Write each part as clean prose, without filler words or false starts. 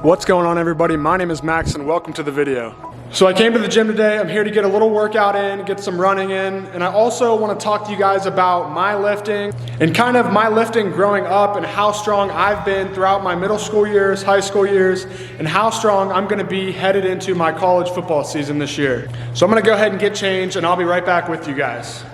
What's going on, everybody? My name is Max and welcome to the video. So I came to the gym today. I'm here to get a little workout in, get some running in, and I also want to talk to you guys about my lifting and kind of my lifting growing up and how strong I've been throughout my middle school years, high school years, and how strong I'm going to be headed into my college football season this year. So I'm going to go ahead and get changed and I'll be right back with you guys.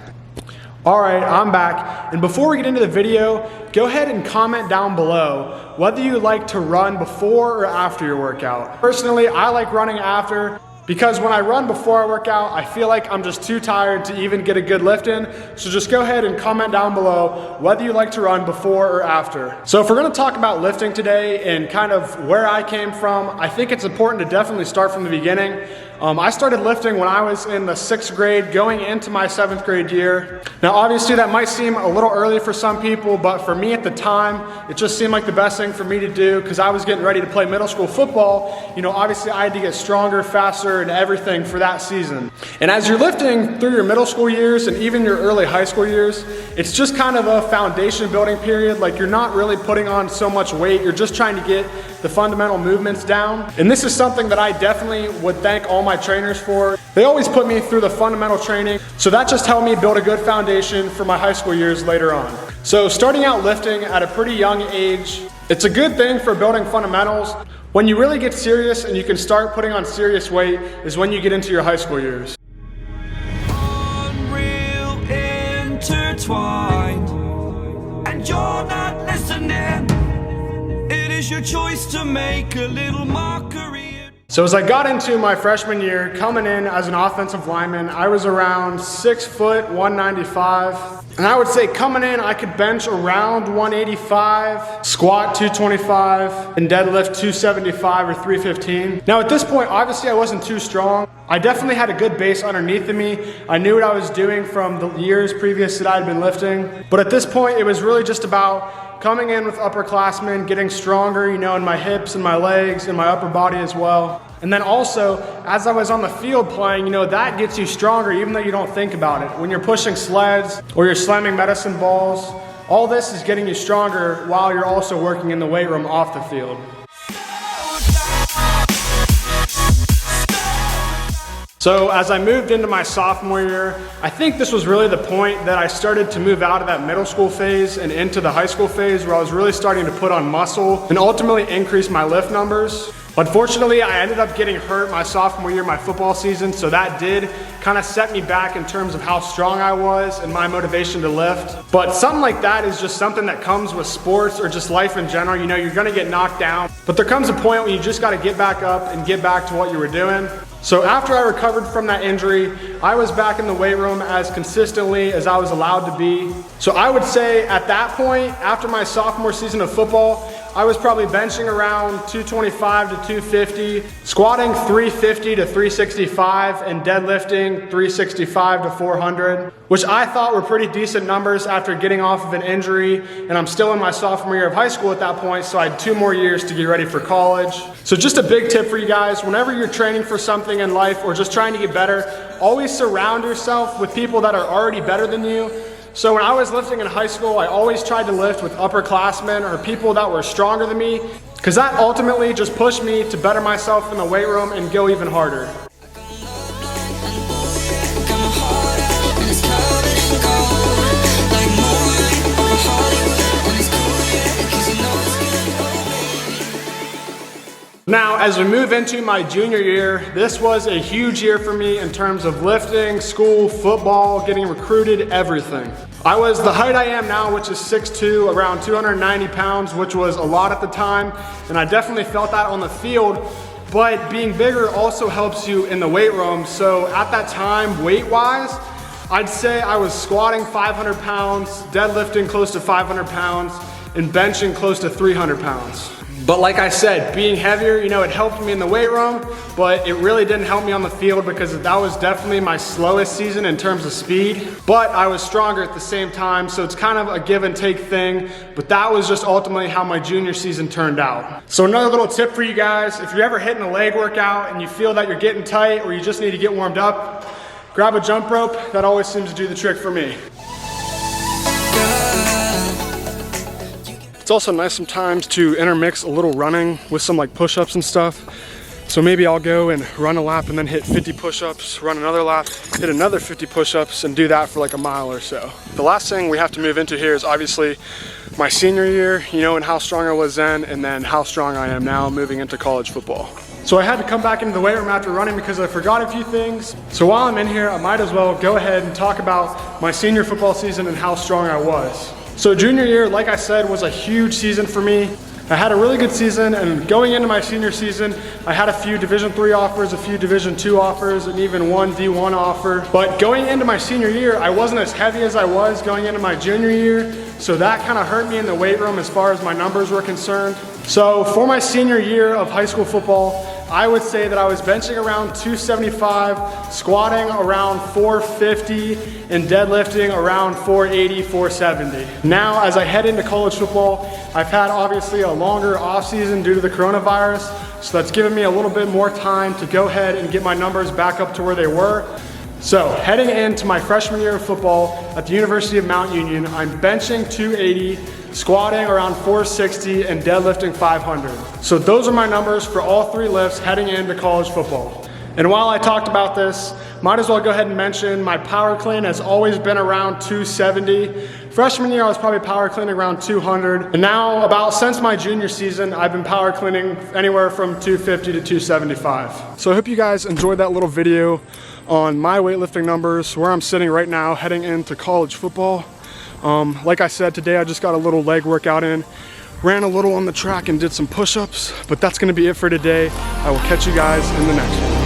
Alright, I'm back, and before we get into the video, go ahead and comment down below whether you like to run before or after your workout. Personally, I like running after, because when I run before I work out, I feel like I'm just too tired to even get a good lift in. So just go ahead and comment down below whether you like to run before or after. So if we're gonna talk about lifting today and kind of where I came from, I think it's important to definitely start from the beginning. I started lifting when I was in the 6th grade, going into my 7th grade year. Now obviously that might seem a little early for some people, but for me at the time, it just seemed like the best thing for me to do because I was getting ready to play middle school football. You know, obviously I had to get stronger, faster, and everything for that season. And as you're lifting through your middle school years and even your early high school years, it's just kind of a foundation building period. Like, you're not really putting on so much weight, you're just trying to get the fundamental movements down. And this is something that I definitely would thank all my trainers for. They always put me through the fundamental training, so that just helped me build a good foundation for my high school years later on. So starting out lifting at a pretty young age, it's a good thing for building fundamentals. When you really get serious and you can start putting on serious weight is when you get into your high school years. Unreal, intertwined, and you're not listening. It is your choice to make a little mockery. So as I got into my freshman year, coming in as an offensive lineman, I was around 6 foot, 195. And I would say coming in, I could bench around 185, squat 225, and deadlift 275 or 315. Now at this point, obviously I wasn't too strong. I definitely had a good base underneath of me. I knew what I was doing from the years previous that I'd been lifting. But at this point, it was really just about coming in with upperclassmen, getting stronger, you know, in my hips and my legs and my upper body as well. And then also, as I was on the field playing, you know, that gets you stronger even though you don't think about it. When you're pushing sleds or you're slamming medicine balls, all this is getting you stronger while you're also working in the weight room off the field. So as I moved into my sophomore year, I think this was really the point that I started to move out of that middle school phase and into the high school phase where I was really starting to put on muscle and ultimately increase my lift numbers. Unfortunately, I ended up getting hurt my sophomore year, my football season, so that did kind of set me back in terms of how strong I was and my motivation to lift. But something like that is just something that comes with sports or just life in general. You know, you're gonna get knocked down, but there comes a point when you just gotta get back up and get back to what you were doing. So after I recovered from that injury, I was back in the weight room as consistently as I was allowed to be. So I would say at that point, after my sophomore season of football, I was probably benching around 225 to 250, squatting 350 to 365, and deadlifting 365 to 400, which I thought were pretty decent numbers after getting off of an injury. And I'm still in my sophomore year of high school at that point, so I had 2 more years to get ready for college. So just a big tip for you guys, whenever you're training for something in life or just trying to get better, always surround yourself with people that are already better than you. So when I was lifting in high school, I always tried to lift with upperclassmen or people that were stronger than me, because that ultimately just pushed me to better myself in the weight room and go even harder. Now, as we move into my junior year, this was a huge year for me in terms of lifting, school, football, getting recruited, everything. I was the height I am now, which is 6'2", around 290 pounds, which was a lot at the time, and I definitely felt that on the field. But being bigger also helps you in the weight room. So at that time, weight-wise, I'd say I was squatting 500 pounds, deadlifting close to 500 pounds, and benching close to 300 pounds. But like I said, being heavier, you know, it helped me in the weight room, but it really didn't help me on the field because that was definitely my slowest season in terms of speed. But I was stronger at the same time, so it's kind of a give and take thing. But that was just ultimately how my junior season turned out. So another little tip for you guys, if you're ever hitting a leg workout and you feel that you're getting tight or you just need to get warmed up, grab a jump rope. That always seems to do the trick for me. it's also nice sometimes to intermix a little running with some like push-ups and stuff. So maybe I'll go and run a lap and then hit 50 push-ups, run another lap, hit another 50 push-ups, and do that for like a mile or so. The last thing we have to move into here is obviously my senior year, you know, and how strong I was then, and then how strong I am now moving into college football. So I had to come back into the weight room after running because I forgot a few things. So while I'm in here, I might as well go ahead and talk about my senior football season and how strong I was. So junior year, like I said, was a huge season for me. I had a really good season, and going into my senior season, I had a few Division III offers, a few Division II offers, and even one D1 offer. But going into my senior year, I wasn't as heavy as I was going into my junior year, so that kind of hurt me in the weight room as far as my numbers were concerned. So for my senior year of high school football, I would say that I was benching around 275, squatting around 450, and deadlifting around 480, 470. Now, as I head into college football, I've had obviously a longer off season due to the coronavirus, so that's given me a little bit more time to go ahead and get my numbers back up to where they were. So heading into my freshman year of football at the University of Mount Union, I'm benching 280, squatting around 460, and deadlifting 500. So those are my numbers for all three lifts heading into college football. And while I talked about this, might as well go ahead and mention my power clean has always been around 270. Freshman year, I was probably power cleaning around 200. And now, since my junior season, I've been power cleaning anywhere from 250 to 275. So I hope you guys enjoyed that little video on my weightlifting numbers, where I'm sitting right now heading into college football. Like I said, today I just got a little leg workout in, ran a little on the track and did some push-ups, but that's gonna be it for today. I will catch you guys in the next one.